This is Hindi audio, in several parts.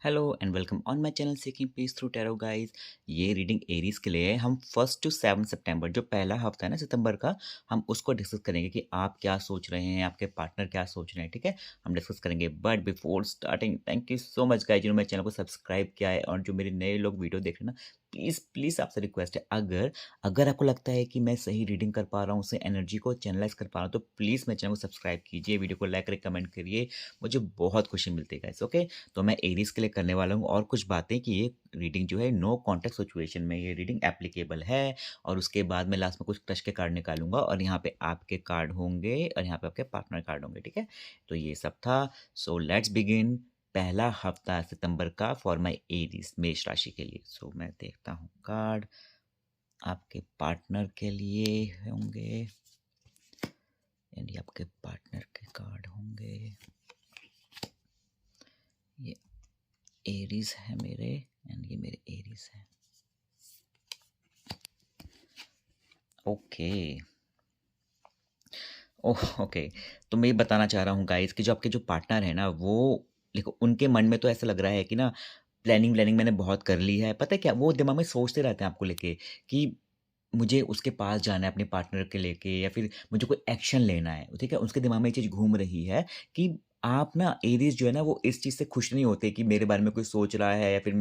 Hello and welcome on my channel seeking peace through tarot guys. ये रीडिंग एरीज के लिए है। हम 1 to 7 सितंबर जो पहला हफ्ता है ना सितंबर का, हम उसको डिस्कस करेंगे कि आप क्या सोच रहे हैं, आपके पार्टनर क्या सोच रहे हैं। ठीक है, हम डिस्कस करेंगे। But before starting, thank you so much guys जिन्होंने मेरे चैनल को सब्सक्राइब किया है, और जो मेरे नए लोग वीडियो देख रहे हैं ना, प्लीज़ प्लीज़ आपसे रिक्वेस्ट है, अगर अगर आपको लगता है कि मैं सही रीडिंग कर पा रहा हूँ, उससे एनर्जी को चैनलाइज कर पा रहा हूँ, तो प्लीज़ मेरे चैनल को सब्सक्राइब कीजिए, वीडियो को लाइक करें, कमेंट करिए, मुझे बहुत खुशी मिलती है गाइस। ओके, तो मैं एरीज के लिए करने वाला हूँ और कुछ बातें कि ये रीडिंग जो है नो कॉन्टेक्स्ट सिचुएशन में ये रीडिंग एप्लीकेबल है। और उसके बाद मैं लास्ट में कुछ क्रश के कार्ड निकालूंगा, और यहाँ पे आपके कार्ड होंगे और यहाँ पे आपके पार्टनर कार्ड होंगे। ठीक है, तो ये सब था। So let's begin. पहला हफ्ता सितंबर का फॉर माई एरीज मेष राशि के लिए। सो मैं देखता हूँ कार्ड आपके पार्टनर के लिए होंगे, यानी आपके पार्टनर के कार्ड होंगे। ये एरीज है मेरे, एंड ये मेरे एरीज है। Okay, oh okay. तो मैं ये बताना चाह रहा हूँ गाइस कि जो आपके जो पार्टनर है ना, वो देखो, उनके मन में तो ऐसा लग रहा है कि ना प्लानिंग व्लानिंग मैंने बहुत कर ली है। पता है क्या, वो दिमाग में सोचते रहते हैं आपको लेके कि मुझे उसके पास जाना है अपने पार्टनर के लेके, या फिर मुझे कोई एक्शन लेना है। ठीक है, उसके दिमाग में ये चीज़ घूम रही है कि आप ना एरीज़ जो है ना, वो इस चीज़ से खुश नहीं होते कि मेरे बारे में कोई सोच रहा है, या फिर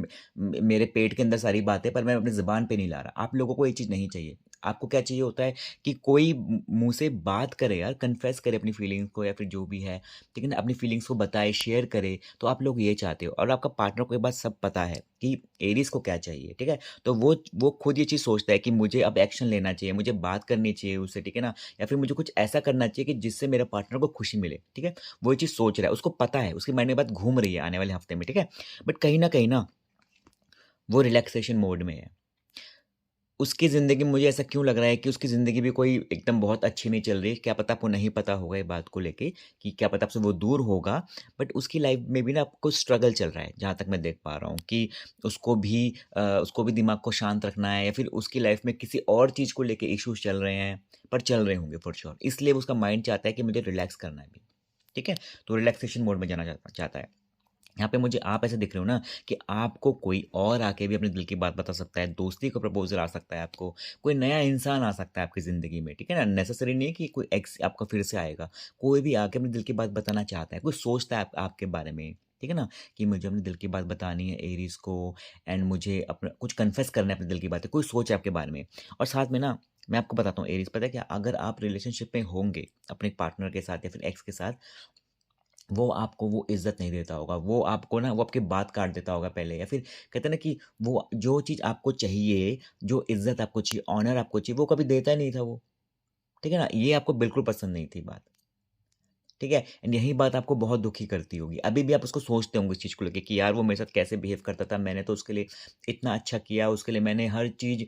मेरे पेट के अंदर सारी बातें पर मैं अपनी ज़ुबान पे नहीं ला रहा। आप लोगों को ये चीज़ नहीं चाहिए। आपको क्या चाहिए होता है कि कोई मुँह से बात करे यार, कन्फेस करे अपनी फीलिंग्स को, या फिर जो भी है, ठीक है ना, अपनी फीलिंग्स को बताए, शेयर करे। तो आप लोग ये चाहते हो, और आपका पार्टनर को ये बात सब पता है कि एरीज़ को क्या चाहिए। ठीक है, तो वो खुद ये चीज़ सोचता है कि मुझे अब एक्शन लेना चाहिए, मुझे बात करनी चाहिए उससे, ठीक है ना? या फिर मुझे कुछ ऐसा करना चाहिए कि जिससे मेरे पार्टनर को खुशी मिले, ठीक है? वो ये चीज़ सोच रहा है, उसको पता है, उसके माइंड में बात घूम रही है आने वाले हफ्ते में, ठीक है? बट कहीं न वो रिलैक्सेशन मोड में है। उसकी ज़िंदगी में मुझे ऐसा क्यों लग रहा है कि उसकी ज़िंदगी भी कोई एकदम बहुत अच्छी नहीं चल रही। क्या पता आपको नहीं पता होगा ये बात को लेके कि क्या पता आपसे वो दूर होगा, बट उसकी लाइफ़ में भी ना कुछ स्ट्रगल चल रहा है, जहाँ तक मैं देख पा रहा हूँ कि उसको भी दिमाग को शांत रखना है, या फिर उसकी लाइफ़ में किसी और चीज़ को लेके इश्यूज़ चल रहे हैं, पर चल रहे होंगे फॉर श्योर। इसलिए उसका माइंड चाहता है कि मुझे रिलैक्स करना है अभी, ठीक है? तो रिलैक्सेशन मोड में जाना चाहता है। यहाँ पे मुझे आप ऐसे दिख रहे हो ना कि आपको कोई और आके भी अपने दिल की बात बता सकता है, दोस्ती का प्रपोज़ल आ सकता है आपको, कोई नया इंसान आ सकता है आपकी ज़िंदगी में, ठीक है ना? नेसेसरी नहीं है कि कोई एक्स आपका फिर से आएगा, कोई भी आके अपने दिल की बात बताना चाहता है, कोई सोचता है आपके बारे में, ठीक है ना? कि मुझे अपने दिल की बात बतानी है एरीज़ को, एंड मुझे अपना कुछ कन्फेस करना है अपने दिल की बातें, कोई सोच है आपके बारे में। और साथ में ना, मैं आपको बताता हूँ एरीज़, पता है क्या? अगर आप रिलेशनशिप में होंगे अपने पार्टनर के साथ या फिर एक्स के साथ, वो आपको वो इज़्ज़त नहीं देता होगा। वो आपको ना, वो आपकी बात काट देता होगा पहले, या फिर कहते हैं ना कि वो जो चीज़ आपको चाहिए, जो इज़्ज़त आपको चाहिए, ऑनर आपको चाहिए, वो कभी देता ही नहीं था वो। ठीक है ना? ये आपको बिल्कुल पसंद नहीं थी बात। ठीक है? एंड यही बात आपको बहुत दुखी करती होगी। अभी भी आप उसको सोचते होंगे इस चीज़ को लेके कि यार वो मेरे साथ कैसे बिहेव करता था, मैंने तो उसके लिए इतना अच्छा किया, उसके लिए मैंने हर चीज़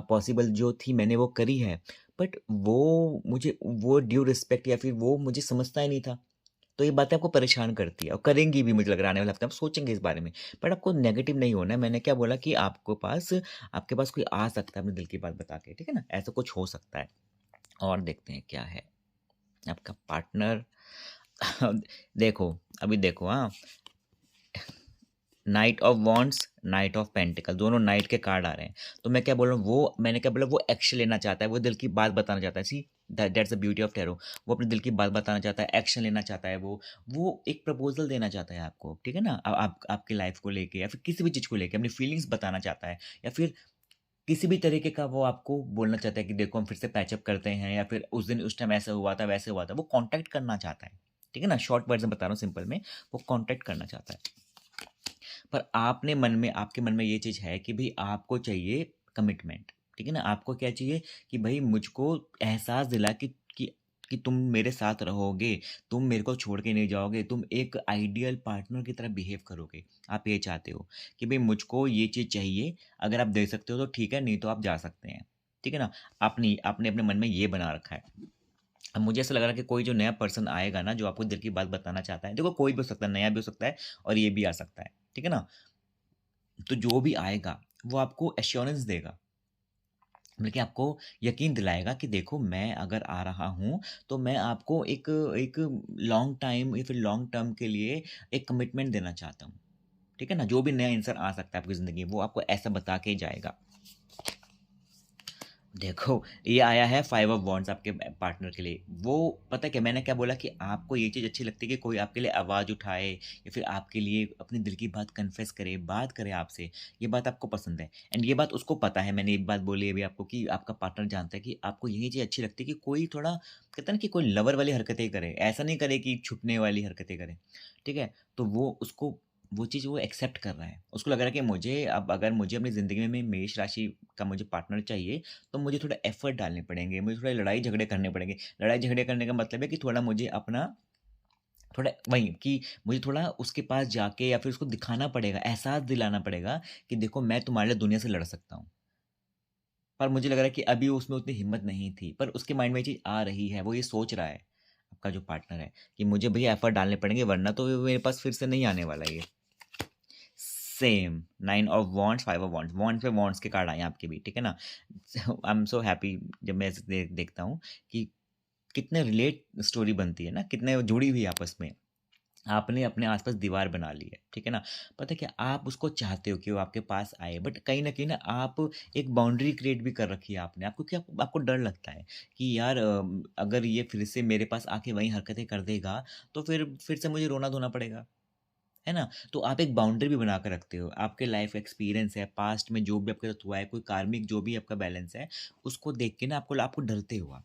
पॉसिबल जो थी मैंने वो करी है। बट वो मुझे वो ड्यू रिस्पेक्ट, या फिर वो मुझे समझता ही नहीं था। तो ये बातें आपको परेशान करती है, और करेंगी भी, मुझे लग रहा है आने वाले हफ्ते आप सोचेंगे इस बारे में। बट आपको नेगेटिव नहीं होना है। मैंने क्या बोला कि आपके पास कोई आ सकता है अपने दिल की बात बता के, ठीक है ना? ऐसा कुछ हो सकता है। और देखते हैं क्या है आपका पार्टनर। देखो, अभी देखो, हाँ, night of wands, night of pentacle, दोनों नाइट के कार्ड आ रहे हैं। तो मैं क्या बोल रहा हूँ, वो मैंने क्या बोला, वो एक्शन लेना चाहता है, वो दिल की बात बताना चाहता है। See that's the beauty of tarot. वो अपने दिल की बात बताना चाहता है, एक्शन लेना चाहता है, वो एक प्रपोज़ल देना चाहता है आपको, ठीक है ना? आपकी लाइफ़ को लेके, या फिर किसी भी चीज़ को लेके अपनी फीलिंग्स बताना चाहता है, या फिर किसी भी तरीके का वो आपको बोलना चाहता है कि देखो हम फिर से पैचअप करते हैं, या फिर उस दिन उस टाइम ऐसा हुआ था, वैसे हुआ था। वो कॉन्टैक्ट करना चाहता है, ठीक है ना? शॉर्ट वर्ज़न बता रहा हूँ सिंपल में, वो कॉन्टैक्ट करना चाहता है। पर आपके मन में ये चीज़ है कि भई आपको चाहिए कमिटमेंट, ठीक है ना? आपको क्या चाहिए कि भई मुझको एहसास दिला कि तुम मेरे साथ रहोगे, तुम मेरे को छोड़ के नहीं जाओगे, तुम एक आइडियल पार्टनर की तरह बिहेव करोगे। आप ये चाहते हो कि भई मुझको ये चीज़ चाहिए, अगर आप दे सकते हो तो ठीक है, नहीं तो आप जा सकते हैं। ठीक है ना? आपने अपने मन में ये बना रखा है। अब मुझे ऐसा लग रहा है कि कोई जो नया पर्सन आएगा ना, जो आपको दिल की बात बताना चाहता है, देखो कोई भी हो सकता है, नया भी हो सकता है और ये भी आ सकता है। ठीक है ना? तो जो भी आएगा, वो आपको एश्योरेंस देगा, बल्कि आपको यकीन दिलाएगा कि देखो मैं अगर आ रहा हूँ, तो मैं आपको एक एक लॉन्ग टाइम या फिर लॉन्ग टर्म के लिए एक कमिटमेंट देना चाहता हूँ। ठीक है ना? जो भी नया इंसान आ सकता है आपकी ज़िंदगी में, वो आपको ऐसा बता के ही जाएगा। देखो, ये आया है 5 ऑफ वांड्स आपके पार्टनर के लिए। वो पता है क्या, मैंने क्या बोला कि आपको ये चीज़ अच्छी लगती है कि कोई आपके लिए आवाज़ उठाए या फिर आपके लिए अपने दिल की बात कन्फेस करे, बात करे आपसे। ये बात आपको पसंद है एंड ये बात उसको पता है। मैंने एक बात बोली अभी आपको कि आपका पार्टनर जानता है कि आपको यही चीज़ अच्छी लगती है कि कोई थोड़ा कहते हैं ना कि कोई लवर वाली हरकतें करे। ऐसा नहीं करे कि छुपने वाली हरकतें करे, ठीक है? तो वो उसको वो चीज़ वो एक्सेप्ट कर रहा है। उसको लग रहा है कि मुझे अब अगर मुझे अपनी ज़िंदगी में मेष राशि का मुझे पार्टनर चाहिए तो मुझे थोड़ा एफर्ट डालने पड़ेंगे, मुझे थोड़ा लड़ाई झगड़े करने पड़ेंगे। लड़ाई झगड़े करने का मतलब है कि थोड़ा मुझे अपना थोड़ा वही कि मुझे थोड़ा उसके पास जाके या फिर उसको दिखाना पड़ेगा, एहसास दिलाना पड़ेगा कि देखो मैं तुम्हारे लिए दुनिया से लड़ सकता हूँ। पर मुझे लग रहा है कि अभी उसमें उतनी हिम्मत नहीं थी, पर उसके माइंड में ये चीज़ आ रही है, वो ये सोच रहा है, आपका जो पार्टनर है, कि मुझे भैया एफर्ट डालने पड़ेंगे वरना तो मेरे पास फिर से नहीं आने वाला ये। Same 9 of wands 5 of wands, wands पे वांड्स के कार्ड आए हैं आपके भी, ठीक है ना? आई एम सो हैप्पी जब मैं ऐसे देखता हूँ कि कितने रिलेट स्टोरी बनती है ना, कितने जुड़ी हुई है आपस में। आपने अपने आस-पास दीवार बना ली है, ठीक है ना? पता है क्या, आप उसको चाहते हो कि वो आपके पास आए, बट कहीं न कहीं ना आप एक बाउंड्री क्रिएट भी कर रखी है आपने। आपको क्या, आपको डर लगता है कि यार अगर ये फिर से मेरे पास आके वही हरकतें कर देगा, तो फिर से मुझे रोना-धोना पड़ेगा। है ना? तो आप एक बाउंड्री भी बना के रखते हो। आपके लाइफ़ एक्सपीरियंस है, पास्ट में जो भी आपके साथ हुआ है, कोई कार्मिक जो भी आपका बैलेंस है, उसको देख के ना आपको डरते हो आप,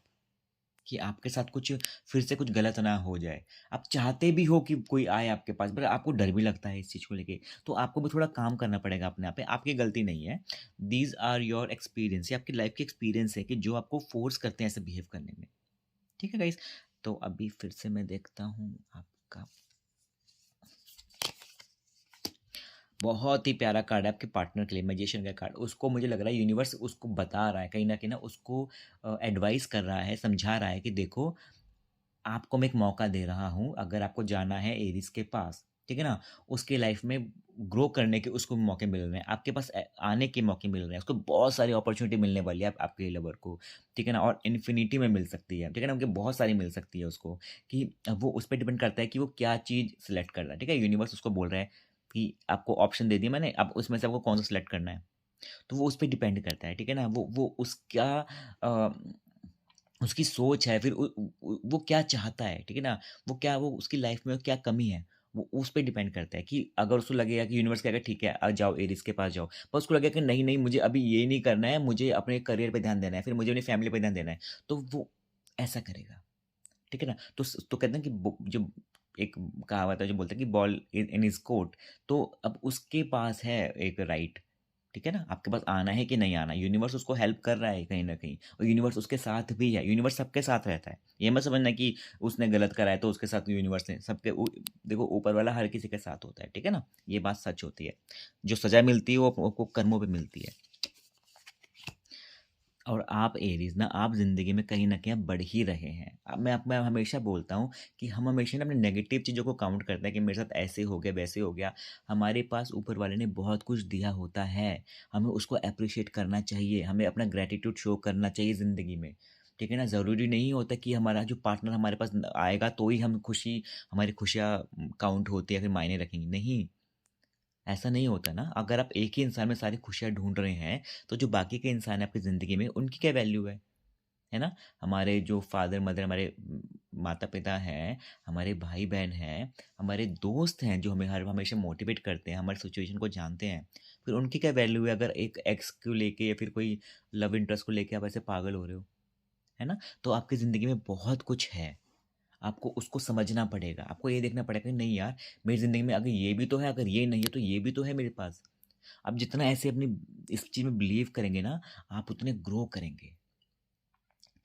कि आपके साथ कुछ फिर से कुछ गलत ना हो जाए। आप चाहते भी हो कि कोई आए आपके पास, पर आपको डर भी लगता है इस चीज़ को लेके। तो आपको भी थोड़ा काम करना पड़ेगा अपने आप पे, आपकी गलती नहीं है। दीज़ आर योर एक्सपीरियंस, ये आपकी लाइफ़ के एक्सपीरियंस है कि जो आपको फ़ोर्स करते हैं ऐसे बिहेव करने में। ठीक है गाइज़? तो अभी फिर से मैं देखता हूँ आपका बहुत ही प्यारा कार्ड है आपके पार्टनर के लिए, मैजिशियन का कार्ड। उसको मुझे लग रहा है यूनिवर्स उसको बता रहा है, कहीं न कहीं ना उसको एडवाइस कर रहा है, समझा रहा है कि देखो, आपको मैं एक मौका दे रहा हूँ, अगर आपको जाना है एरीज़ के पास, ठीक है ना? उसके लाइफ़ में ग्रो करने के उसको मौके मिल रहे हैं, आपके पास आने के मौके मिल रहे हैं, उसको बहुत सारी अपॉर्च्युनिटी मिलने वाली है आपके लवर को, ठीक है ना? और इन्फिनिटी में मिल सकती है, ठीक है ना? उनके बहुत सारी मिल सकती है उसको, कि वो उस पे डिपेंड करता है कि वो क्या चीज़ सिलेक्ट कर रहा है, ठीक है? यूनिवर्स उसको बोल रहा है कि आपको ऑप्शन दे दिए मैंने, अब उसमें से आपको कौन-सा सिलेक्ट करना है। तो वो उस पे डिपेंड करता है, ठीक है ना? वो उसका अ, उसकी सोच है, फिर वो क्या चाहता है, ठीक है ना? वो उसकी लाइफ़ में क्या कमी है, वो उस पे डिपेंड करता है कि अगर उसको लगेगा कि यूनिवर्स कहेगा ठीक है जाओ एरीज़ के पास जाओ। पर उसको लगेगा कि नहीं, नहीं मुझे अभी ये नहीं करना है, मुझे अपने करियर पे ध्यान देना है, फिर मुझे अपनी फैमिली पे ध्यान देना है, तो वो ऐसा करेगा, ठीक है ना? तो कहते हैं कि बो जो एक कहावत है जो बोलते हैं कि ball in in his court, तो अब उसके पास है एक राइट, ठीक है ना? आपके पास आना है कि नहीं आना, यूनिवर्स उसको हेल्प कर रहा है कहीं न कहीं और यूनिवर्स उसके साथ भी है, यूनिवर्स सबके साथ रहता है। ये मत समझना कि उसने गलत करा है तो उसके साथ यूनिवर्स ने सबके देखो ऊपर वाला हर किसी के साथ होता है, ठीक है ना? ये बात सच होती है। जो सज़ा मिलती है वो आपको कर्मों पे मिलती है। और आप एरीज़ ना आप ज़िंदगी में कहीं न कहीं आप बढ़ ही रहे हैं। अब मैं हमेशा बोलता हूँ कि हम हमेशा ना अपनी नेगेटिव चीज़ों को काउंट करते हैं कि मेरे साथ ऐसे हो गया, वैसे हो गया। हमारे पास ऊपर वाले ने बहुत कुछ दिया होता है, हमें उसको एप्रिशिएट करना चाहिए, हमें अपना ग्रैटिट्यूड शो करना चाहिए ज़िंदगी में, ठीक है ना? ज़रूरी नहीं होता कि हमारा जो पार्टनर हमारे पास आएगा तो ही हम हमारी खुशियाँ काउंट होती है, फिर मायने रखेंगी, नहीं। ऐसा नहीं होता ना, अगर आप एक ही इंसान में सारी खुशियाँ ढूँढ रहे हैं, तो जो बाकी के इंसान हैं आपकी ज़िंदगी में, उनकी क्या वैल्यू है ना? हमारे जो फादर-मदर, हमारे माता-पिता हैं, हमारे भाई-बहन हैं, हमारे दोस्त हैं, जो हमें हर हमेशा मोटिवेट करते हैं, हमारी सिचुएशन को जानते हैं, फिर उनकी क्या वैल्यू है अगर एक एक्स को लेके या फिर कोई लव इंटरेस्ट को लेके आप ऐसे पागल हो रहे हो, है ना? तो आपकी ज़िंदगी में बहुत कुछ है। आपको उसको समझना पड़ेगा। आपको ये देखना पड़ेगा कि नहीं यार, मेरी ज़िंदगी में अगर ये भी तो है, अगर ये नहीं है तो ये भी तो है मेरे पास। आप जितना ऐसे अपनी इस चीज़ में बिलीव करेंगे ना, आप उतने ग्रो करेंगे।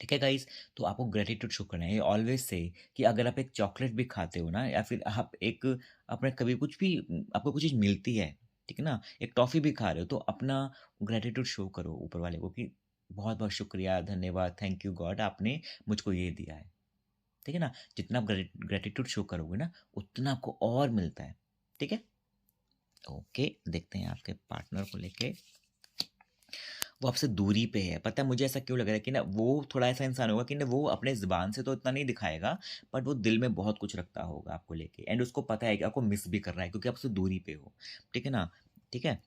ठीक है गाइज़? तो आपको ग्रैटिट्यूड शो करना है। ऑलवेज़ से कि अगर आप एक चॉकलेट भी खाते हो ना या फिर आप एक अपने कभी कुछ भी आपको कुछ चीज़ मिलती है, ठीक है ना? एक टॉफ़ी भी खा रहे हो तो अपना ग्रैटिट्यूड शो करो ऊपर वाले को कि बहुत-बहुत शुक्रिया, धन्यवाद, थैंक यू गॉड आपने मुझको ये दिया है। ठीक है ना? जितना आप ग्रैटिट्यूड शो करोगे ना, उतना आपको और मिलता है। ठीक है? ओके, देखते हैं आपके पार्टनर को लेके। वो आपसे दूरी पे है। पता है मुझे ऐसा क्यों लग रहा है कि ना वो थोड़ा ऐसा इंसान होगा कि ना वो अपने ज़ुबान से तो इतना नहीं दिखाएगा, बट वो दिल में बहुत कुछ रखता होगा आपको लेके एंड उसको पता है कि आपको मिस भी कर रहा है क्योंकि आप उससे दूरी पे हो। ठीक है ना? ठीक है?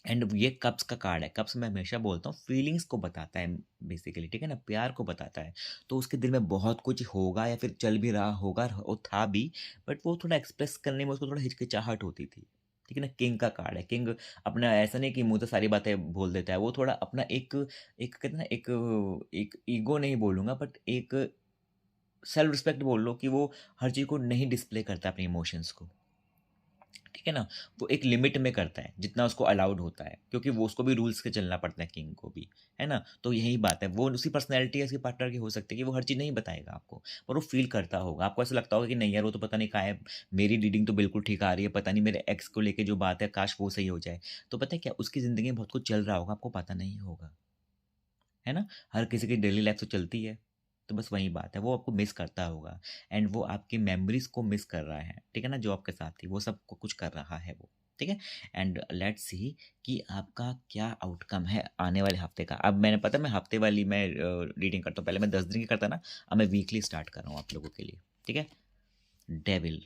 एंड ये कप्स का कार्ड है। कप्स मैं हमेशा बोलता हूँ फीलिंग्स को बताता है बेसिकली, ठीक है ना? प्यार को बताता है। तो उसके दिल में बहुत कुछ होगा या फिर चल भी रहा होगा और था भी, बट वो थोड़ा एक्सप्रेस करने में उसको थोड़ा हिचकिचाहट होती थी। ठीक है ना? किंग का कार्ड है। किंग अपना ऐसा नहीं कि मुँह से सारी बातें बोल देता है। वो थोड़ा अपना एक एक कहते हैं ना एक ईगो नहीं बोलूँगा बट एक सेल्फ रिस्पेक्ट बोल लो कि वो हर चीज़ को नहीं डिस्प्ले करता अपने इमोशंस को। ठीक है ना? वो एक लिमिट में करता है, जितना उसको अलाउड होता है, क्योंकि वो उसको भी रूल्स के चलना पड़ता है किंग को भी, है ना? तो यही बात है, वो उसी पर्सनैलिटी उसके पार्टनर की हो सकती है कि वो हर चीज़ नहीं बताएगा आपको, पर वो फ़ील करता होगा। आपको ऐसा लगता होगा कि नहीं यार, वो तो पता नहीं कहाँ है, मेरी रीडिंग तो बिल्कुल ठीक आ रही है, पता नहीं मेरे एक्स को लेके जो बात है, काश वो सही हो जाए। तो पता है क्या, उसकी ज़िंदगी में बहुत कुछ चल रहा होगा, आपको पता नहीं होगा। है ना? हर किसी की डेली लाइफ़ तो चलती है। तो बस वही बात है, वो आपको मिस करता होगा एंड वो आपकी मेमोरीज़ को मिस कर रहा है, ठीक है ना? जो आपके साथ थी, वो सब को कुछ कर रहा है वो, ठीक है? एंड लेट्स सी कि आपका क्या आउटकम है आने वाले हफ़्ते का। अब मैंने पता है मैं हफ़्ते वाली मैं रीडिंग करता हूँ, पहले मैं 10 दिन की करता ना, अब मैं वीकली स्टार्ट कर रहा हूँ आप लोगों के लिए, ठीक है? डेविल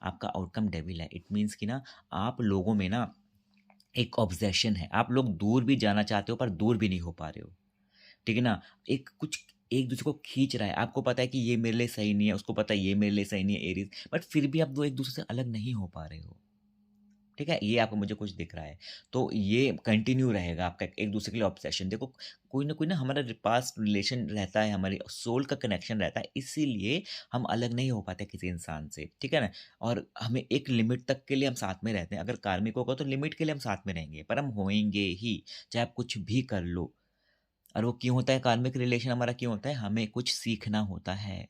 आपका आउटकम डेविल है। इट मीन्स कि ना आप लोगों में ना एक ऑब्सेशन है, आप लोग दूर भी जाना चाहते हो पर दूर भी नहीं हो पा रहे हो। ठीक है ना? एक कुछ एक-दूसरे को खींच रहा है। आपको पता है कि ये मेरे लिए सही नहीं है, उसको पता है ये मेरे लिए सही नहीं है एरीज़, बट फिर भी आप 2 एक-दूसरे से अलग नहीं हो पा रहे हो। ठीक है? ये आपको मुझे कुछ दिख रहा है। तो ये कंटिन्यू रहेगा आपका एक-दूसरे के लिए ऑब्सेशन। देखो, कोई ना हमारा पास्ट रिलेशन रहता है, हमारी सोल का कनेक्शन रहता है, इसीलिए हम अलग नहीं हो पाते किसी इंसान से। ठीक है ना? और हमें एक लिमिट तक के लिए हम साथ में रहते हैं। अगर कार्मिक होगा तो लिमिट के लिए हम साथ में रहेंगे, पर हम होएँगे ही, चाहे आप कुछ भी कर लो। और वो क्यों होता है कार्मिक रिलेशन हमारा क्यों होता है? हमें कुछ सीखना होता है।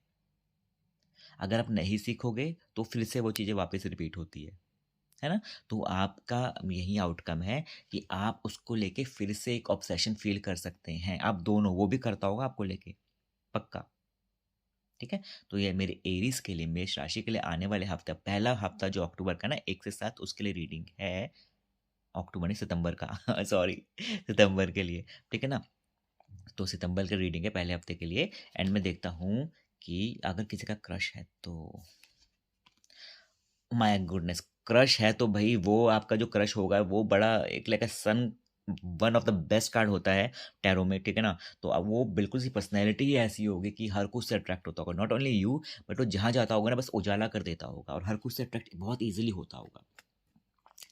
अगर आप नहीं सीखोगे, तो फिर से वो चीज़ें वापस रिपीट होती है ना? तो आपका यही आउटकम है कि आप उसको लेके फिर से एक ऑब्सेशन फ़ील कर सकते हैं। आप दोनों, वो भी करता होगा आपको लेके, पक्का, ठीक है? तो ये मेरे एरीज़ के लिए, मेष राशि के लिए आने वाले हफ़्ता, पहला हफ़्ता जो अक्टूबर का ना 1 से 7 उसके लिए रीडिंग है। अक्टूबर नहीं, सितंबर का सॉरी, सितंबर के लिए, ठीक है ना? तो सितंबर की रीडिंग है पहले हफ्ते के लिए एंड मैं देखता हूँ कि अगर किसी का क्रश है तो माय गुडनेस, क्रश है तो भई वो आपका जो क्रश होगा वो बड़ा एक like a sun, one of the best card होता है टैरो में, ठीक है ना? तो अब वो बिल्कुल सी पर्सनैलिटी ही ऐसी होगी कि हर कोई उससे अट्रैक्ट होता होगा। नॉट ओनली यू, बट वो जहाँ जाता होगा ना बस उजाला कर देता होगा और हर कोई उससे अट्रैक्ट बहुत ईज़िली होता होगा,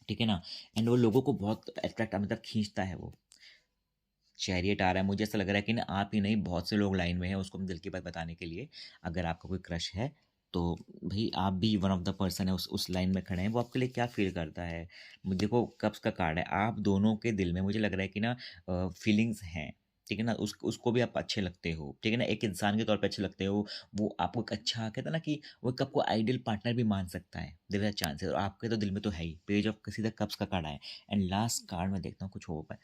ठीक है ना? एंड वो लोगों को बहुत अट्रैक्ट मतलब खींचता है वो। चैरियट आ रहा है, मुझे ऐसा लग रहा है कि ना आप ही नहीं बहुत से लोग लाइन में हैं उसको दिल की बात बताने के लिए। अगर आपका कोई क्रश है, तो भई आप भी वन ऑफ द पर्सन है उस लाइन में खड़े हैं, वो आपके लिए क्या फ़ील करता है? देखो कप्स का कार्ड है, आप दोनों के दिल में मुझे लग रहा है कि ना फीलिंग्स हैं, ठीक है ना? उसको भी आप अच्छे लगते हो, ठीक है ना? एक इंसान के तौर पे अच्छे लगते हो, वो आपको एक अच्छा कहते हैं ना कि वो एक आपको आइडियल पार्टनर भी मान सकता है, देयर आर चांसेस और आपके तो दिल में तो है ही। पेज ऑफ सीधा कप्स का कार्ड आया है एंड लास्ट कार्ड मैं देखता हूँ कुछ हो पाए।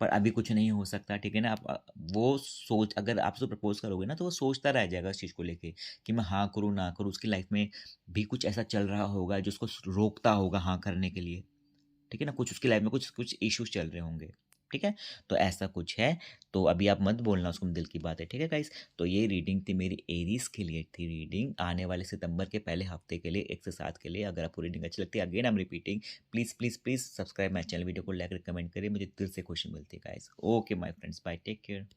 पर अभी कुछ नहीं हो सकता, ठीक है ना? आप वो सोच अगर आप उसको प्रपोज़ करोगे ना, तो वो सोचता रह जाएगा उस चीज़ को लेके कि मैं हाँ करूँ, ना करूँ। उसकी लाइफ़ में भी कुछ ऐसा चल रहा होगा जो उसको रोकता होगा हाँ करने के लिए, ठीक है ना? कुछ उसकी लाइफ़ में कुछ कुछ इश्यूज़ चल रहे होंगे, ठीक है? तो ऐसा कुछ है, तो अभी आप मत बोलना उसको दिल की बात है, ठीक है गाइज़? तो ये रीडिंग थी मेरी एरीज़ के लिए थी रीडिंग, आने वाले सितंबर के पहले हफ्ते के लिए 1 से 7 के लिए। अगर आपको रीडिंग अच्छी लगती है, again I am repeating, please, please, please subscribe my channel, video को लाइक, कमेंट करिए, मुझे दिल से खुशी मिलती है guys. Okay my friends, bye, take care.